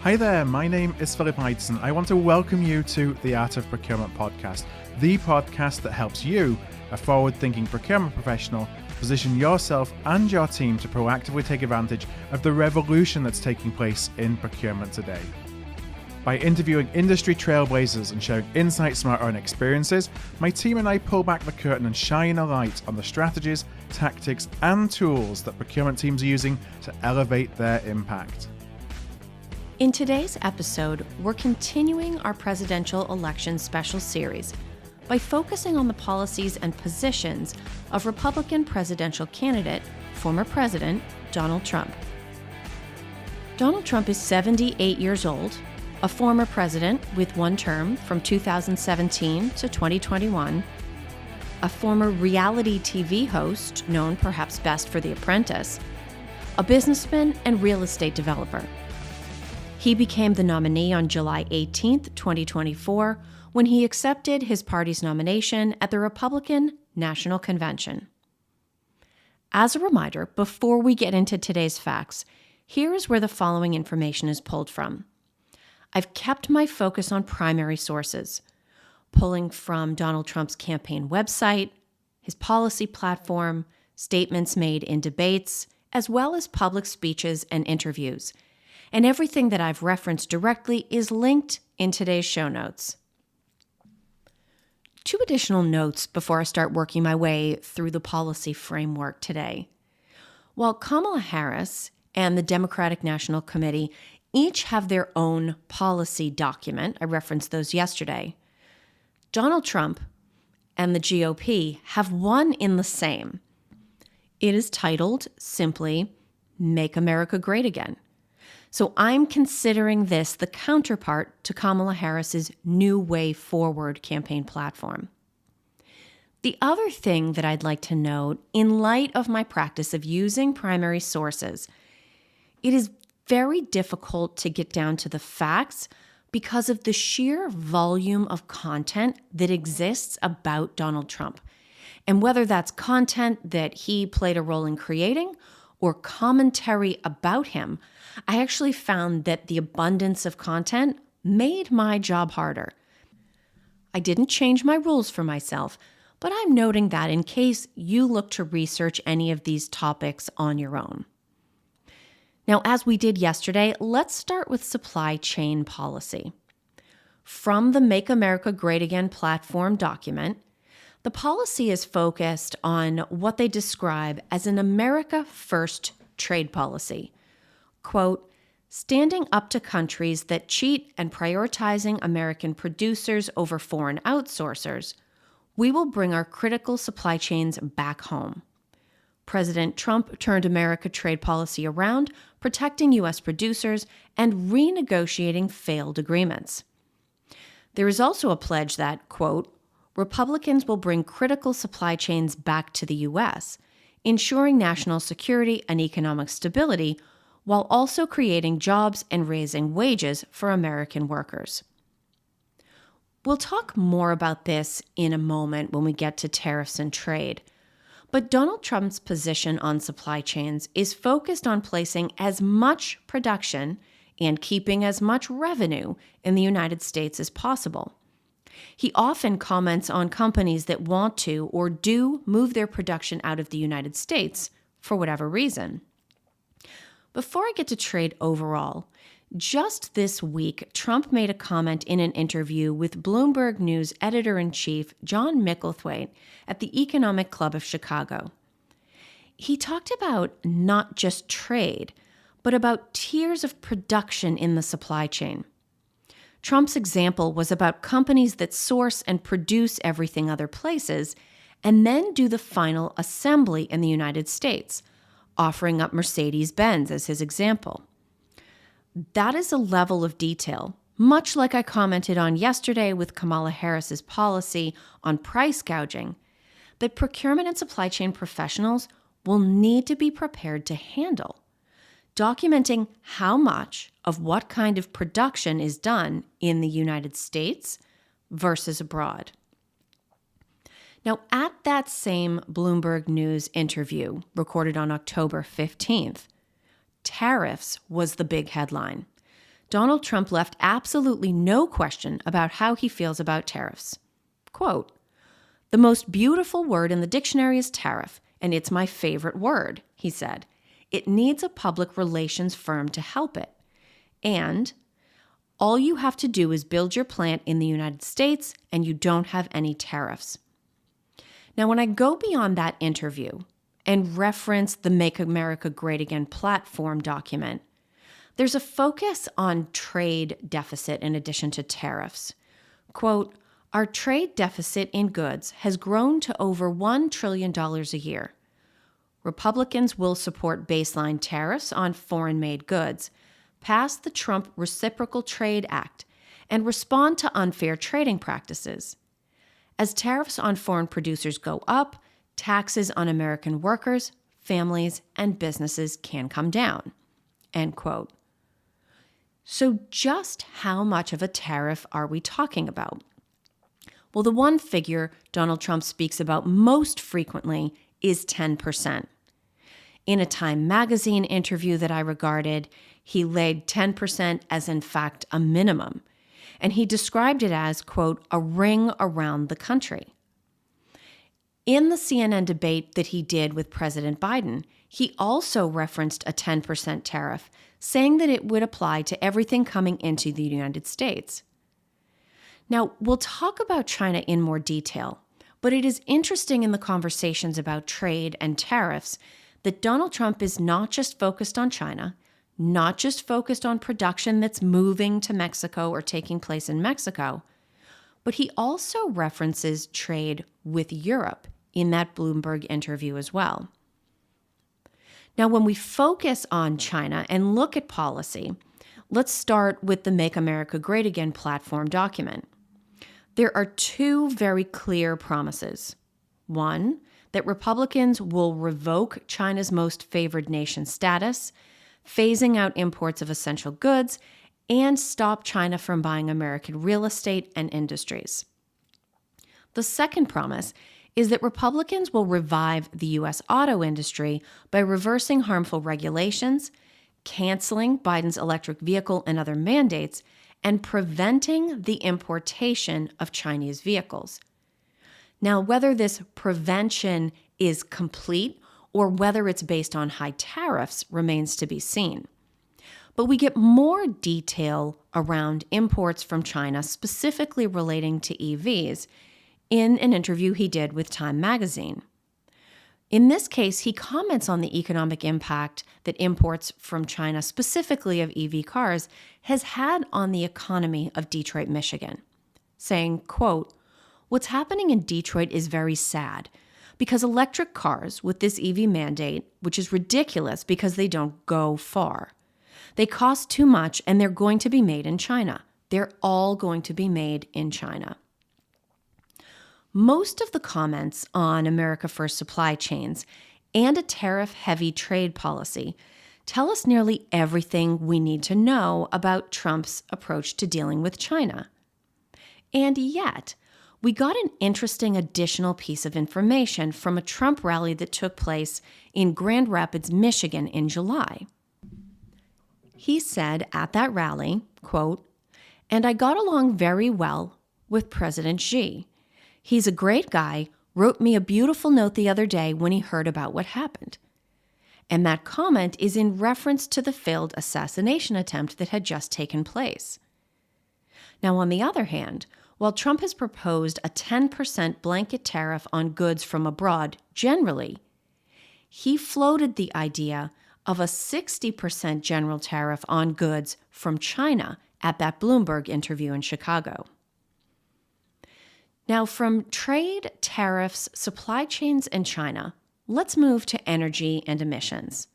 Hi there, my name is Philip Eidson. I want to welcome you to the Art of Procurement podcast, the podcast that helps you, a forward-thinking procurement professional, position yourself and your team to proactively take advantage of the revolution that's taking place in procurement today. By interviewing industry trailblazers and sharing insights from our own experiences, my team and I pull back the curtain and shine a light on the strategies, tactics, and tools that procurement teams are using to elevate their impact. In today's episode, we're continuing our presidential election special series by focusing on the policies and positions of Republican presidential candidate, former President Donald Trump. Donald Trump is 78 years old, a former president with one term from 2017 to 2021, a former reality TV host known perhaps best for The Apprentice, a businessman and real estate developer. He became the nominee on July 18, 2024, when he accepted his party's nomination at the Republican National Convention. As a reminder, before we get into today's facts, here is where the following information is pulled from. I've kept my focus on primary sources, pulling from Donald Trump's campaign website, his policy platform, statements made in debates, as well as public speeches and interviews. And everything that I've referenced directly is linked in today's show notes. Two additional notes before I start working my way through the policy framework today. While Kamala Harris and the Democratic National Committee each have their own policy document, I referenced those yesterday, Donald Trump and the GOP have one in the same. It is titled simply, Make America Great Again. So I'm considering this the counterpart to Kamala Harris's New Way Forward campaign platform. The other thing that I'd like to note, in light of my practice of using primary sources, it is very difficult to get down to the facts because of the sheer volume of content that exists about Donald Trump. And whether that's content that he played a role in creating or commentary about him, I actually found that the abundance of content made my job harder. I didn't change my rules for myself, but I'm noting that in case you look to research any of these topics on your own. Now, as we did yesterday, let's start with supply chain policy. From the Make America Great Again platform document, the policy is focused on what they describe as an America First trade policy. Quote, standing up to countries that cheat and prioritizing American producers over foreign outsourcers, we will bring our critical supply chains back home. President Trump turned America trade policy around, protecting U.S. producers and renegotiating failed agreements. There is also a pledge that, quote, Republicans will bring critical supply chains back to the U.S., ensuring national security and economic stability while also creating jobs and raising wages for American workers. We'll talk more about this in a moment when we get to tariffs and trade, but Donald Trump's position on supply chains is focused on placing as much production and keeping as much revenue in the United States as possible. He often comments on companies that want to or do move their production out of the United States for whatever reason. Before I get to trade overall, just this week, Trump made a comment in an interview with Bloomberg News editor-in-chief John Micklethwait at the Economic Club of Chicago. He talked about not just trade, but about tiers of production in the supply chain. Trump's example was about companies that source and produce everything other places and then do the final assembly in the United States, offering up Mercedes-Benz as his example. That is a level of detail, much like I commented on yesterday with Kamala Harris's policy on price gouging, that procurement and supply chain professionals will need to be prepared to handle. Documenting how much of what kind of production is done in the United States versus abroad. Now, at that same Bloomberg News interview recorded on October 15th, tariffs was the big headline. Donald Trump left absolutely no question about how he feels about tariffs. Quote, "The most beautiful word in the dictionary is tariff, and it's my favorite word," he said. "It needs a public relations firm to help it. And all you have to do is build your plant in the United States, and you don't have any tariffs." Now, when I go beyond that interview and reference the Make America Great Again platform document, there's a focus on trade deficit in addition to tariffs. Quote, "Our trade deficit in goods has grown to over $1 trillion a year. Republicans will support baseline tariffs on foreign-made goods, pass the Trump Reciprocal Trade Act, and respond to unfair trading practices. As tariffs on foreign producers go up, taxes on American workers, families, and businesses can come down." End quote. So just how much of a tariff are we talking about? Well, the one figure Donald Trump speaks about most frequently is 10%. In a Time magazine interview that I regarded, he laid 10% as in fact a minimum, and he described it as, quote, "a ring around the country." In the CNN debate that he did with President Biden, he also referenced a 10% tariff, saying that it would apply to everything coming into the United States. Now, we'll talk about China in more detail, but it is interesting in the conversations about trade and tariffs that Donald Trump is not just focused on China, not just focused on production that's moving to Mexico or taking place in Mexico, but he also references trade with Europe in that Bloomberg interview as well. Now, when we focus on China and look at policy, let's start with the Make America Great Again platform document. There are two very clear promises. One, that Republicans will revoke China's most favored nation status, phasing out imports of essential goods, and stop China from buying American real estate and industries. The second promise is that Republicans will revive the U.S. auto industry by reversing harmful regulations, canceling Biden's electric vehicle and other mandates, and preventing the importation of Chinese vehicles. Now, whether this prevention is complete or whether it's based on high tariffs remains to be seen. But we get more detail around imports from China, specifically relating to EVs, in an interview he did with Time magazine. In this case, he comments on the economic impact that imports from China, specifically of EV cars, has had on the economy of Detroit, Michigan, saying, quote, "What's happening in Detroit is very sad because electric cars with this EV mandate, which is ridiculous because they don't go far. They cost too much and they're going to be made in China. They're all going to be made in China." Most of the comments on America First supply chains and a tariff-heavy trade policy tell us nearly everything we need to know about Trump's approach to dealing with China. And yet, we got an interesting additional piece of information from a Trump rally that took place in Grand Rapids, Michigan in July. He said at that rally, quote, "And I got along very well with President Xi. He's a great guy, wrote me a beautiful note the other day when he heard about what happened." And that comment is in reference to the failed assassination attempt that had just taken place. Now, on the other hand, while Trump has proposed a 10% blanket tariff on goods from abroad generally, he floated the idea of a 60% general tariff on goods from China at that Bloomberg interview in Chicago. Now, from trade, tariffs, supply chains, and China, let's move to energy and emissions.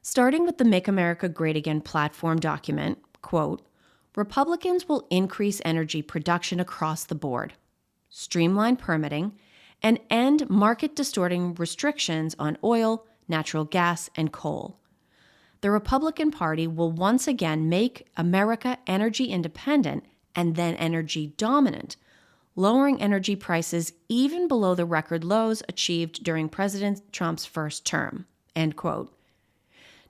Starting with the Make America Great Again platform document, quote, "Republicans will increase energy production across the board, streamline permitting, and end market-distorting restrictions on oil, natural gas, and coal. The Republican Party will once again make America energy independent and then energy dominant, lowering energy prices even below the record lows achieved during President Trump's first term," end quote.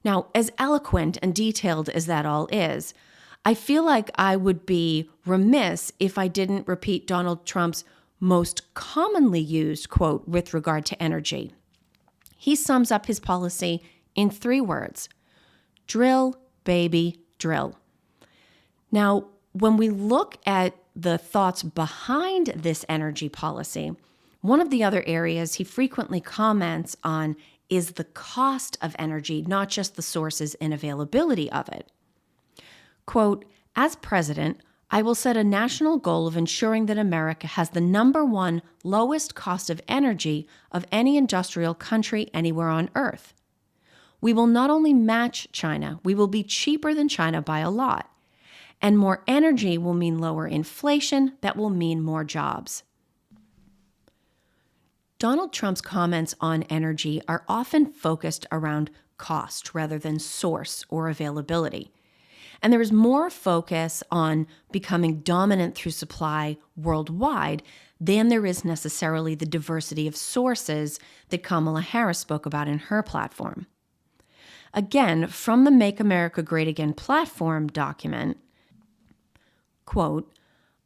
Now, as eloquent and detailed as that all is, I feel like I would be remiss if I didn't repeat Donald Trump's most commonly used quote with regard to energy. He sums up his policy in 3 words: drill, baby, drill. Now, when we look at the thoughts behind this energy policy, one of the other areas he frequently comments on is the cost of energy, not just the sources and availability of it. Quote, "As president, I will set a national goal of ensuring that America has the #1 lowest cost of energy of any industrial country anywhere on earth. We will not only match China, we will be cheaper than China by a lot. And more energy will mean lower inflation, that will mean more jobs." Donald Trump's comments on energy are often focused around cost rather than source or availability. And there is more focus on becoming dominant through supply worldwide than there is necessarily the diversity of sources that Kamala Harris spoke about in her platform. Again, from the Make America Great Again platform document, quote,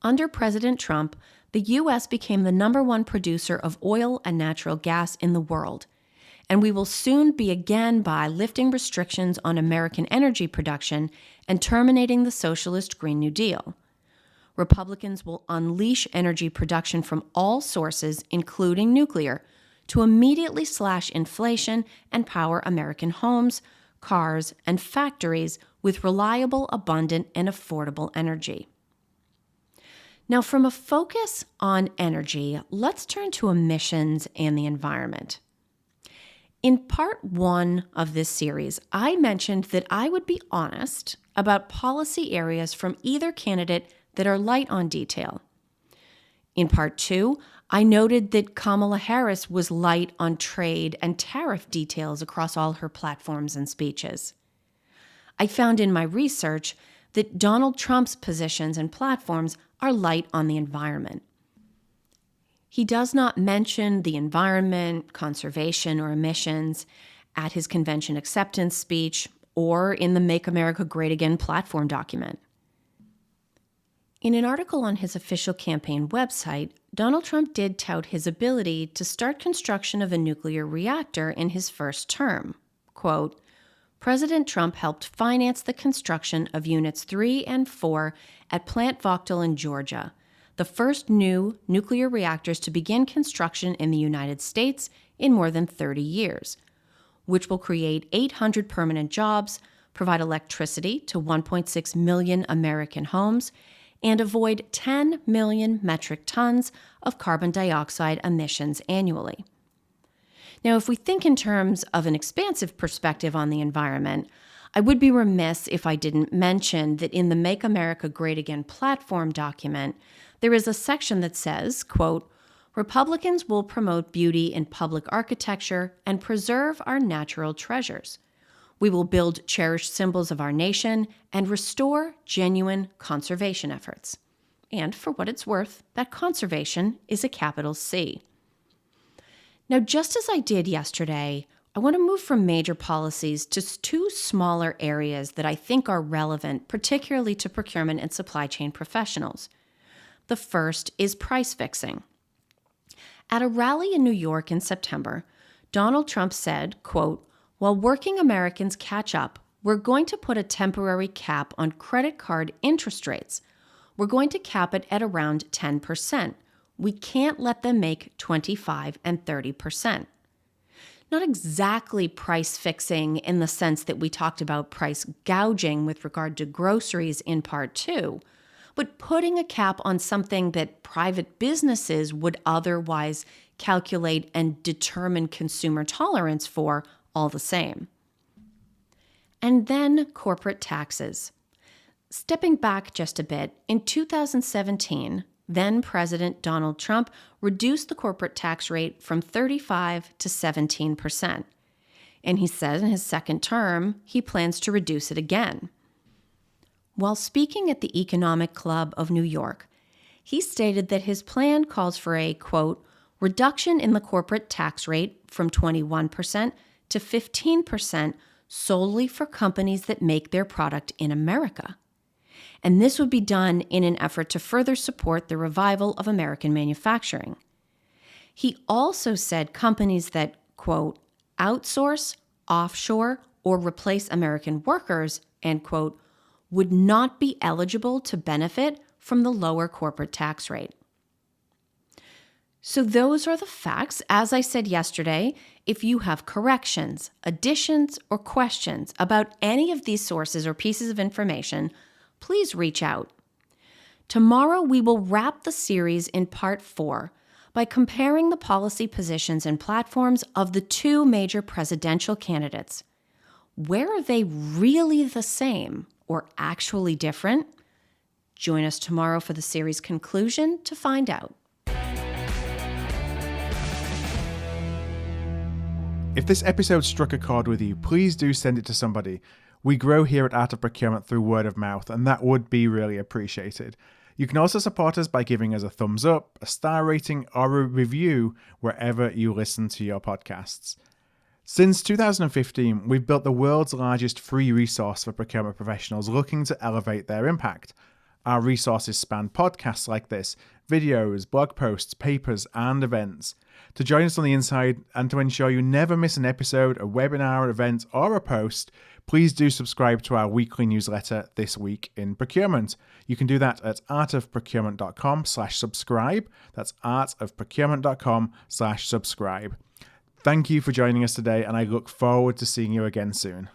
"Under President Trump, the U.S. became the #1 producer of oil and natural gas in the world, and we will soon be again by lifting restrictions on American energy production and terminating the socialist Green New Deal. Republicans will unleash energy production from all sources, including nuclear, to immediately slash inflation and power American homes, cars, and factories with reliable, abundant, and affordable energy." Now, from a focus on energy, let's turn to emissions and the environment. In part 1 of this series, I mentioned that I would be honest about policy areas from either candidate that are light on detail. In part 2, I noted that Kamala Harris was light on trade and tariff details across all her platforms and speeches. I found in my research that Donald Trump's positions and platforms are light on the environment. He does not mention the environment, conservation, or emissions at his convention acceptance speech or in the Make America Great Again platform document. In an article on his official campaign website, Donald Trump did tout his ability to start construction of a nuclear reactor in his first term. Quote, "President Trump helped finance the construction of Units 3 and 4 at Plant Vogtle in Georgia, the first new nuclear reactors to begin construction in the United States in more than 30 years, which will create 800 permanent jobs, provide electricity to 1.6 million American homes, and avoid 10 million metric tons of carbon dioxide emissions annually." Now, if we think in terms of an expansive perspective on the environment, I would be remiss if I didn't mention that in the Make America Great Again platform document, there is a section that says, quote, "Republicans will promote beauty in public architecture and preserve our natural treasures. We will build cherished symbols of our nation and restore genuine conservation efforts." And for what it's worth, that conservation is a capital C. Now, just as I did yesterday, I want to move from major policies to 2 smaller areas that I think are relevant, particularly to procurement and supply chain professionals. The first is price fixing. At a rally in New York in September, Donald Trump said, quote, "While working Americans catch up, we're going to put a temporary cap on credit card interest rates. We're going to cap it at around 10%. We can't let them make 25 and 30%. Not exactly price fixing in the sense that we talked about price gouging with regard to groceries in part 2, but putting a cap on something that private businesses would otherwise calculate and determine consumer tolerance for all the same. And then corporate taxes. Stepping back just a bit, in 2017, then President Donald Trump reduced the corporate tax rate from 35% to 17%. And he said in his second term, he plans to reduce it again. While speaking at the Economic Club of New York, he stated that his plan calls for a, quote, "reduction in the corporate tax rate from 21% to 15% solely for companies that make their product in America." and this would be done in an effort to further support the revival of American manufacturing. He also said companies that, quote, outsource, offshore, or replace American workers, end quote, would not be eligible to benefit from the lower corporate tax rate. So those are the facts. As I said yesterday, if you have corrections, additions, or questions about any of these sources or pieces of information, please reach out. Tomorrow we will wrap the series in part 4 by comparing the policy positions and platforms of the two major presidential candidates. Where are they really the same or actually different? Join us tomorrow for the series conclusion to find out. If this episode struck a chord with you, please do send it to somebody. We grow here at Art of Procurement through word of mouth, and that would be really appreciated. You can also support us by giving us a thumbs up, a star rating, or a review wherever you listen to your podcasts. Since 2015, we've built the world's largest free resource for procurement professionals looking to elevate their impact. Our resources span podcasts like this, videos, blog posts, papers, and events. To join us on the inside and to ensure you never miss an episode, a webinar, event, or a post, please do subscribe to our weekly newsletter, This Week in Procurement. You can do that at artofprocurement.com/subscribe. That's artofprocurement.com/subscribe. Thank you for joining us today, and I look forward to seeing you again soon.